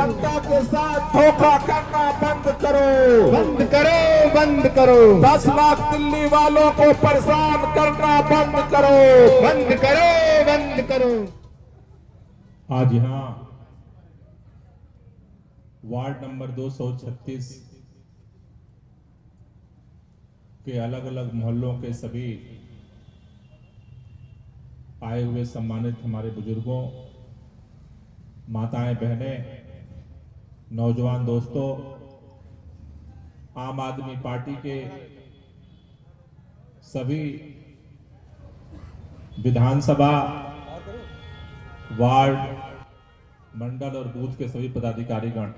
जनता के साथ धोखा करना बंद करो, बंद करो, बंद करो, 10 लाख दिल्ली वालों को परेशान करना बंद करो, बंद करो, बंद करो। आज यहां वार्ड नंबर 236 के अलग अलग मोहल्लों के सभी आए हुए सम्मानित हमारे बुजुर्गों, माताएं, बहनें, नौजवान दोस्तों, आम आदमी पार्टी के सभी विधानसभा, वार्ड, मंडल और बूथ के सभी पदाधिकारीगण,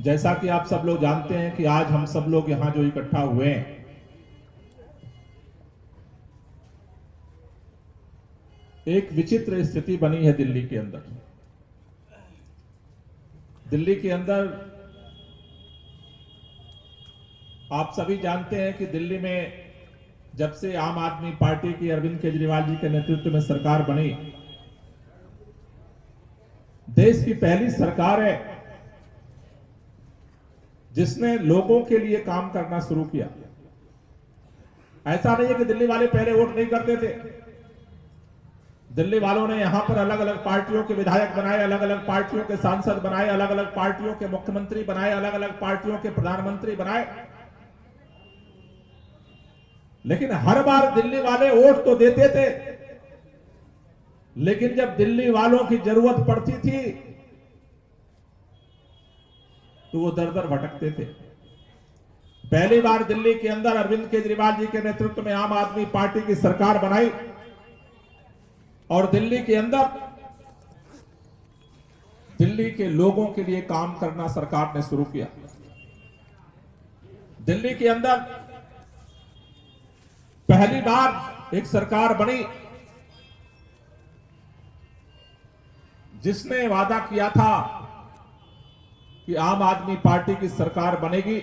जैसा कि आप सब लोग जानते हैं कि आज हम सब लोग यहां जो इकट्ठा हुए हैं, एक विचित्र स्थिति बनी है दिल्ली के अंदर। दिल्ली के अंदर आप सभी जानते हैं कि दिल्ली में जब से आम आदमी पार्टी की अरविंद केजरीवाल जी के नेतृत्व में सरकार बनी, देश की पहली सरकार है जिसने लोगों के लिए काम करना शुरू किया। ऐसा नहीं है कि दिल्ली वाले पहले वोट नहीं करते थे। दिल्ली वालों ने यहां पर अलग अलग पार्टियों के विधायक बनाए, अलग अलग पार्टियों के सांसद बनाए, अलग अलग पार्टियों के मुख्यमंत्री बनाए, अलग अलग पार्टियों के प्रधानमंत्री बनाए, लेकिन हर बार दिल्ली वाले वोट तो देते थे, लेकिन जब दिल्ली वालों की जरूरत पड़ती थी तो वो दर दर भटकते थे। पहली बार दिल्ली के अंदर अरविंद केजरीवाल जी के नेतृत्व में आम आदमी पार्टी की सरकार बनाई और दिल्ली के अंदर दिल्ली के लोगों के लिए काम करना सरकार ने शुरू किया। दिल्ली के अंदर पहली बार एक सरकार बनी जिसने वादा किया था कि आम आदमी पार्टी की सरकार बनेगी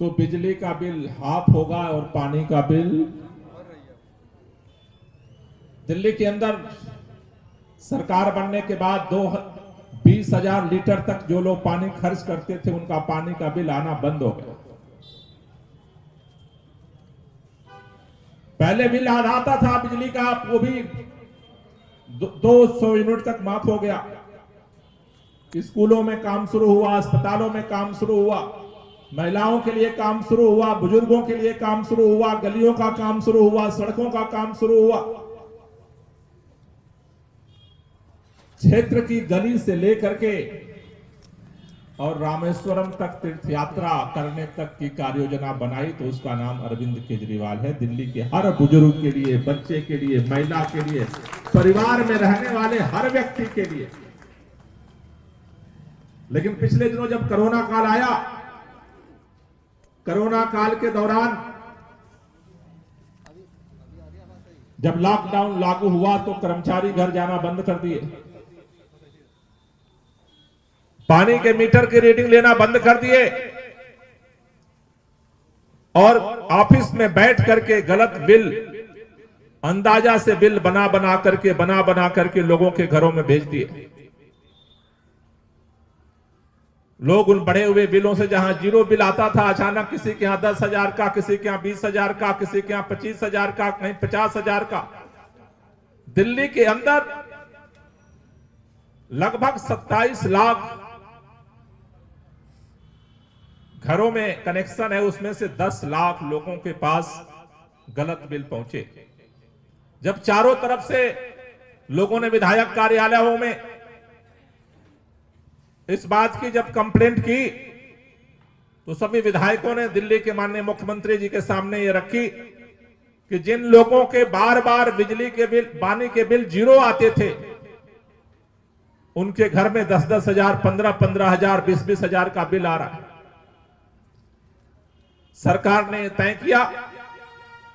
तो बिजली का बिल हाफ होगा और पानी का बिल। दिल्ली के अंदर सरकार बनने के बाद 20,000 लीटर तक जो लोग पानी खर्च करते थे उनका पानी का बिल आना बंद हो गया। पहले बिल आता था बिजली का, वो भी 200 यूनिट तक माफ हो गया। स्कूलों में काम शुरू हुआ, अस्पतालों में काम शुरू हुआ, महिलाओं के लिए काम शुरू हुआ, बुजुर्गों के लिए काम शुरू हुआ, गलियों का काम शुरू हुआ, सड़कों का काम शुरू हुआ। क्षेत्र की गली से लेकर के और रामेश्वरम तक तीर्थ यात्रा करने तक की कार्य योजना बनाई तो उसका नाम अरविंद केजरीवाल है। दिल्ली के हर बुजुर्ग के लिए, बच्चे के लिए, महिला के लिए, परिवार में रहने वाले हर व्यक्ति के लिए। लेकिन पिछले दिनों जब कोरोना काल आया, कोरोना काल के दौरान जब लॉकडाउन लागू हुआ तो कर्मचारी घर जाना बंद कर दिए, पानी के मीटर की रीडिंग लेना बंद कर दिए और ऑफिस में बैठ करके गलत बिल, अंदाजा से बिल बना बना करके लोगों के घरों में भेज दिए। लोग उन बढ़े हुए बिलों से जहां जीरो बिल आता था, अचानक किसी के यहां 10,000 का, किसी के यहां 20,000 का, किसी के यहां 25,000 का, कहीं 50,000 का। दिल्ली के अंदर लगभग 27 लाख घरों में कनेक्शन है, उसमें से 10 लाख लोगों के पास गलत बिल पहुंचे। जब चारों तरफ से लोगों ने विधायक कार्यालयों में इस बात की जब कंप्लेंट की तो सभी विधायकों ने दिल्ली के माननीय मुख्यमंत्री जी के सामने ये रखी कि जिन लोगों के बार बार बिजली के बिल, पानी के बिल जीरो आते थे, उनके घर में 10-10 हजार, 15-15 हजार, 20-20 हजार का बिल आ रहा है। सरकार ने तय किया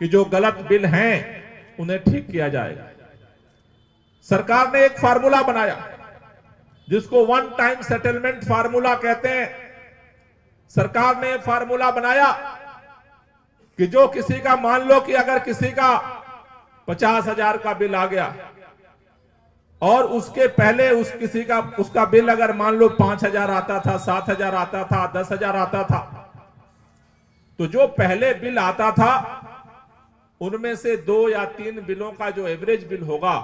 कि जो गलत बिल हैं उन्हें ठीक किया जाएगा। सरकार ने एक फार्मूला बनाया जिसको वन टाइम सेटलमेंट फार्मूला कहते हैं। सरकार ने फार्मूला बनाया कि जो किसी का, मान लो कि अगर किसी का 50,000 का बिल आ गया, और उसके पहले किसी का उसका बिल अगर मान लो 5,000 आता था, 7,000 आता था, 10,000 आता था, तो जो पहले बिल आता था उनमें से 2 या 3 बिलों का जो एवरेज बिल होगा,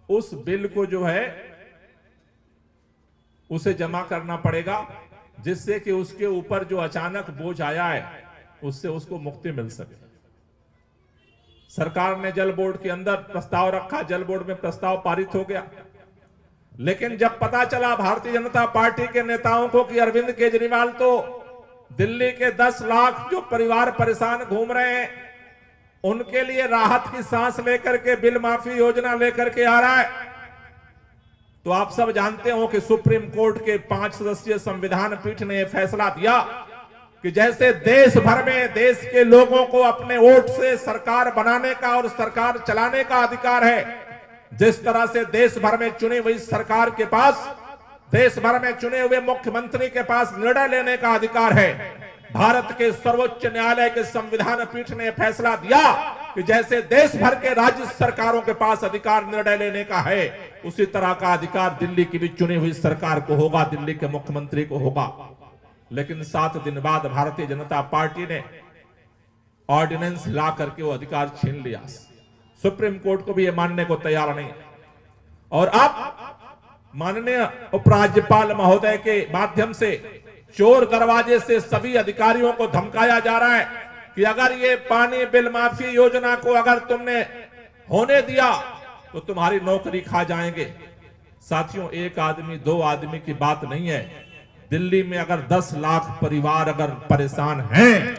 उस बिल को जो है उसे जमा करना पड़ेगा, जिससे कि उसके ऊपर जो अचानक बोझ आया है उससे उसको मुक्ति मिल सके। सरकार ने जल बोर्ड के अंदर प्रस्ताव रखा, जल बोर्ड में प्रस्ताव पारित हो गया, लेकिन जब पता चला भारतीय जनता पार्टी के नेताओं को कि अरविंद केजरीवाल तो दिल्ली के 10 लाख जो परिवार परेशान घूम रहे हैं उनके लिए राहत की सांस लेकर के बिल माफी योजना लेकर के आ रहा है, तो आप सब जानते हो कि सुप्रीम कोर्ट के 5 सदस्यीय संविधान पीठ ने यह फैसला दिया कि जैसे देश भर में देश के लोगों को अपने वोट से सरकार बनाने का और सरकार चलाने का अधिकार है, जिस तरह से देश भर में चुनी हुई सरकार के पास, देश भर में चुने हुए मुख्यमंत्री के पास निर्णय लेने का अधिकार है, भारत के सर्वोच्च न्यायालय के संविधान पीठ ने फैसला दिया कि जैसे देश भर के राज्य सरकारों के पास अधिकार निर्णय लेने का है, उसी तरह का अधिकार दिल्ली की भी चुनी हुई सरकार को होगा, दिल्ली के मुख्यमंत्री को होगा। लेकिन 7 दिन बाद भारतीय जनता पार्टी ने ऑर्डिनेंस ला करके वो अधिकार छीन लिया। सुप्रीम कोर्ट को भी ये मानने को तैयार नहीं, और अब माननीय उपराज्यपाल महोदय के माध्यम से चोर दरवाजे से सभी अधिकारियों को धमकाया जा रहा है कि अगर ये पानी बिल माफी योजना को अगर तुमने होने दिया तो तुम्हारी नौकरी खा जाएंगे। साथियों, 1 आदमी 2 आदमी की बात नहीं है। दिल्ली में अगर 10 लाख परिवार अगर परेशान हैं,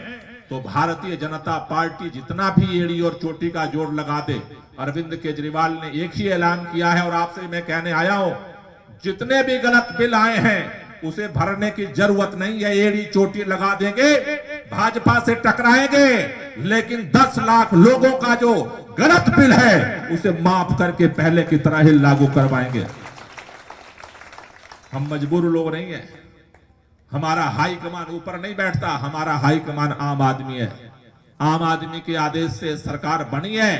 तो भारतीय जनता पार्टी जितना भी एड़ी और चोटी का जोड़ लगा दे, अरविंद केजरीवाल ने एक ही ऐलान किया है और आपसे मैं कहने आया हूं, जितने भी गलत बिल आए हैं उसे भरने की जरूरत नहीं है, एड़ी चोटी लगा देंगे, भाजपा से टकराएंगे, लेकिन 10 लाख लोगों का जो गलत बिल है उसे माफ करके पहले की तरह ही लागू करवाएंगे। हम मजबूर लोग नहीं है, हमारा हाई कमान ऊपर नहीं बैठता, हमारा हाई कमान आम आदमी है। आम आदमी के आदेश से सरकार बनी है,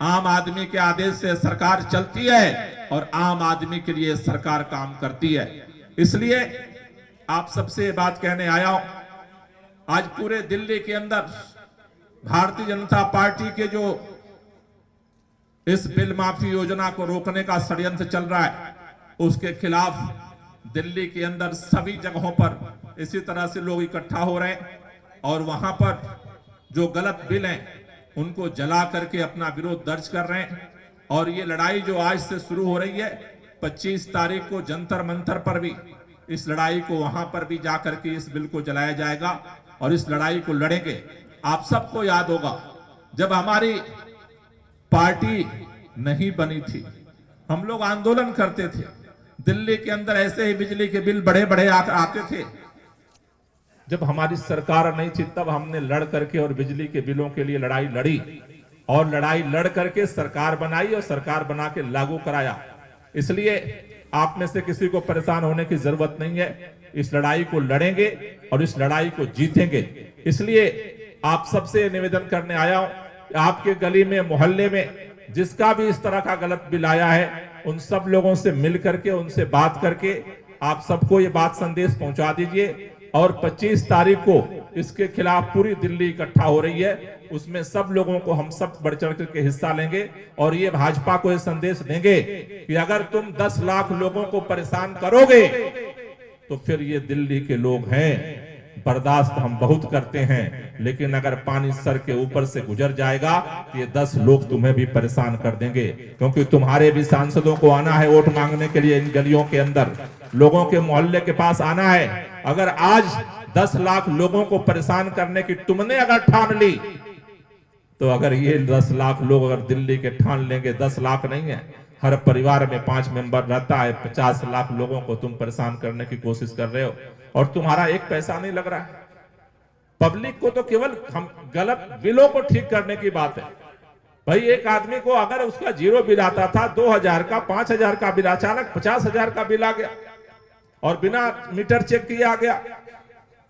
आम आदमी के आदेश से सरकार चलती है, और आम आदमी के लिए सरकार काम करती है। इसलिए आप सबसे बात कहने आया हूं, आज पूरे दिल्ली के अंदर भारतीय जनता पार्टी के जो इस बिल माफी योजना को रोकने का षड्यंत्र चल रहा है, उसके खिलाफ दिल्ली के अंदर सभी जगहों पर इसी तरह से लोग इकट्ठा हो रहे हैं, और वहां पर जो गलत बिल हैं उनको जला करके अपना विरोध दर्ज कर रहे हैं। और ये लड़ाई जो आज से शुरू हो रही है, 25 तारीख को जंतर मंतर पर भी इस लड़ाई को वहां पर भी जाकर के इस बिल को जलाया जाएगा और इस लड़ाई को लड़ेंगे। आप सबको याद होगा, जब हमारी पार्टी नहीं बनी थी, हम लोग आंदोलन करते थे, दिल्ली के अंदर ऐसे ही बिजली के बिल बड़े बड़े आते थे। जब हमारी सरकार नहीं थी तब हमने लड़ करके और बिजली के बिलों के लिए लड़ाई लड़ी, और लड़ाई लड़ करके सरकार बनाई और सरकार बना के लागू कराया। इसलिए आप में से किसी को परेशान होने की जरूरत नहीं है, इस लड़ाई को लड़ेंगे और इस लड़ाई को जीतेंगे। इसलिए आप सबसे निवेदन करने आया हूं, आपके गली में मोहल्ले में जिसका भी इस तरह का गलत बिल आया है, उन सब लोगों से मिल करके उनसे बात करके आप सबको ये बात संदेश पहुंचा दीजिए। और 25 तारीख को इसके खिलाफ पूरी दिल्ली इकट्ठा हो रही है, उसमें सब लोगों को हम सब बढ़ चढ़ करके हिस्सा लेंगे और ये भाजपा को ये संदेश देंगे कि अगर तुम 10 लाख लोगों को परेशान करोगे तो फिर ये दिल्ली के लोग हैं, बर्दाश्त हम बहुत करते हैं, लेकिन अगर पानी सर के ऊपर से गुजर जाएगा तो ये 10 लोग तुम्हें भी परेशान कर देंगे, क्योंकि तुम्हारे भी सांसदों को आना है वोट मांगने के लिए, इन गलियों के अंदर लोगों के मोहल्ले के पास आना है। अगर आज 10 लाख लोगों को परेशान करने की तुमने अगर ठान ली, तो अगर ये 10 लाख लोग अगर दिल्ली के ठान लेंगे, 10 लाख नहीं है, हर परिवार में 5 मेंबर रहता है, 50 लाख लोगों को तुम परेशान करने की कोशिश कर रहे हो और तुम्हारा एक पैसा नहीं लग रहा है। पब्लिक को तो केवल हम गलत बिलों को ठीक करने की बात है। भाई, एक आदमी को अगर उसका 0 बिल आता था, 2000 का 5000 का बिल, अचानक 50,000 का बिल आ गया और बिना मीटर चेक किए आ गया,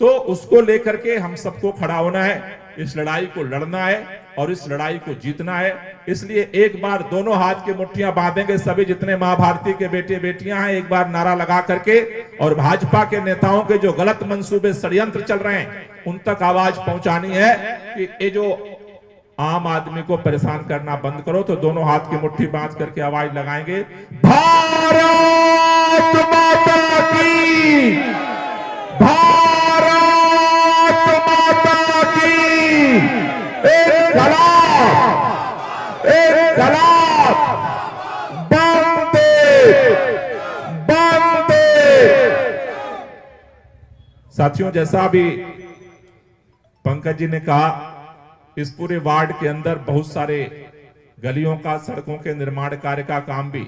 तो उसको लेकर के हम सबको खड़ा होना है, इस लड़ाई को लड़ना है और इस लड़ाई को जीतना है। इसलिए एक बार दोनों हाथ की मुट्ठियां बांधेंगे सभी जितने मां भारती के बेटे बेटियां हैं, एक बार नारा लगा करके, और भाजपा के नेताओं के जो गलत मंसूबे षड्यंत्र चल रहे हैं उन तक आवाज पहुंचानी है कि ये जो आम आदमी को परेशान करना बंद करो। तो दोनों हाथ की मुट्ठी बांध करके आवाज लगाएंगे, भारत माता की, भारत माता की, एक गलाब, बंदे बंदे। साथियों, जैसा भी पंकज जी ने कहा, इस पूरे वार्ड के अंदर बहुत सारे गलियों का, सड़कों के निर्माण कार्य का काम भी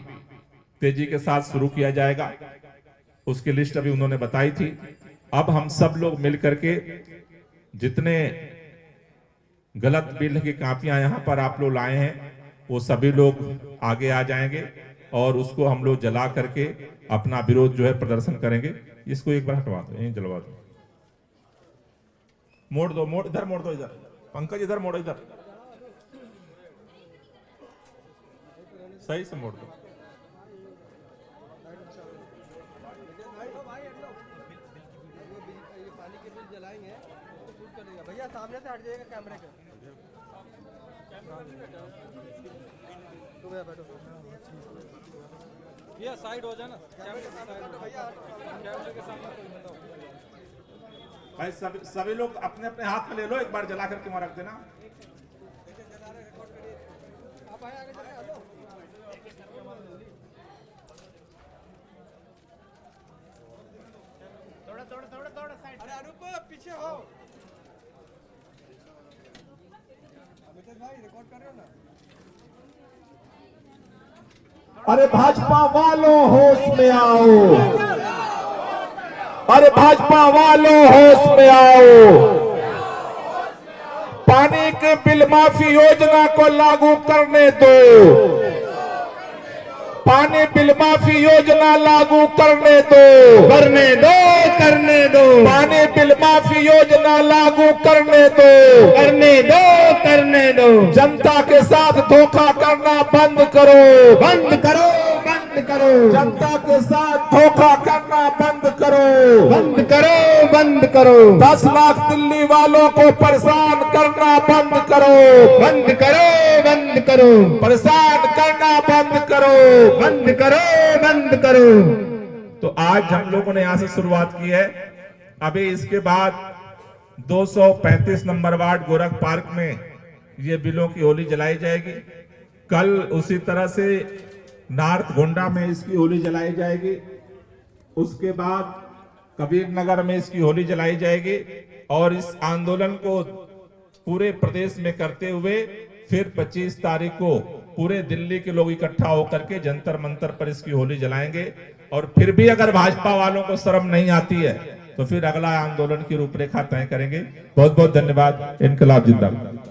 तेजी के साथ शुरू किया जाएगा। उसकी लिस्ट अभी उन्होंने बताई थी। अब हम सब लोग मिलकर के जितने गलत बिल की कापियां यहां पर आप लोग लाए हैं वो सभी लोग आगे आ जाएंगे और उसको हम लोग जला करके अपना विरोध जो है प्रदर्शन करेंगे। इसको एक बार हटवा दो, यहीं जलवा दो, मोड़ दो, इधर मोड़ दो, इधर पंकज इधर मोड़ो, इधर सही से मोड़ दो। भैया सामने से हट जाइएगा कैमरे के। बैठो भैया, साइड हो जाना, कैमरे के सामने बैठो भैया, कैमरे के सामने कोई बताओ भाई। सभी लोग अपने अपने हाथ में ले लो, एक बार जला करके वहां रख देना। आप आए आगे चले, हेलो थोड़ा साइड। अरे अनूप पीछे हो, अमित भाई रिकॉर्ड कर रहे हो ना। अरे भाजपा वालों होश में आओ, अरे भाजपा वालों होश में आओ। पानी के बिल माफी योजना को लागू करने दो, पानी बिल माफी योजना लागू करने दो, करने दो, करने दो, पानी बिल माफी योजना लागू करने दो, करने दो, करने दो। जनता के साथ धोखा करना बंद करो, बंद करो, बंद करो, जनता के साथ धोखा करना बंद करो, बंद करो, बंद करो। 10 लाख दिल्ली वालों को परेशान करना बंद करो, बंद करो, बंद करो, परेशान करना बंद करो, बंद करो, बंद करो। तो आज हम लोगों ने यहां से शुरुआत की है। अभी इसके बाद 235 नंबर वार्ड गोरख पार्क में ये बिलों की होली जलाई जाएगी। कल उसी तरह से नॉर्थ गोंडा में इसकी होली जलाई जाएगी। उसके बाद कबीर नगर में इसकी होली जलाई जाएगी और इस आंदोलन को पूरे प्रदेश में करते हुए फिर 25 तारीख को पूरे दिल्ली के लोग इकट्ठा होकर के जंतर मंतर पर इसकी होली जलाएंगे। और फिर भी अगर भाजपा वालों को शर्म नहीं आती है तो फिर अगला आंदोलन की रूपरेखा तय करेंगे। बहुत बहुत धन्यवाद। इनकलाब जिंदाबाद।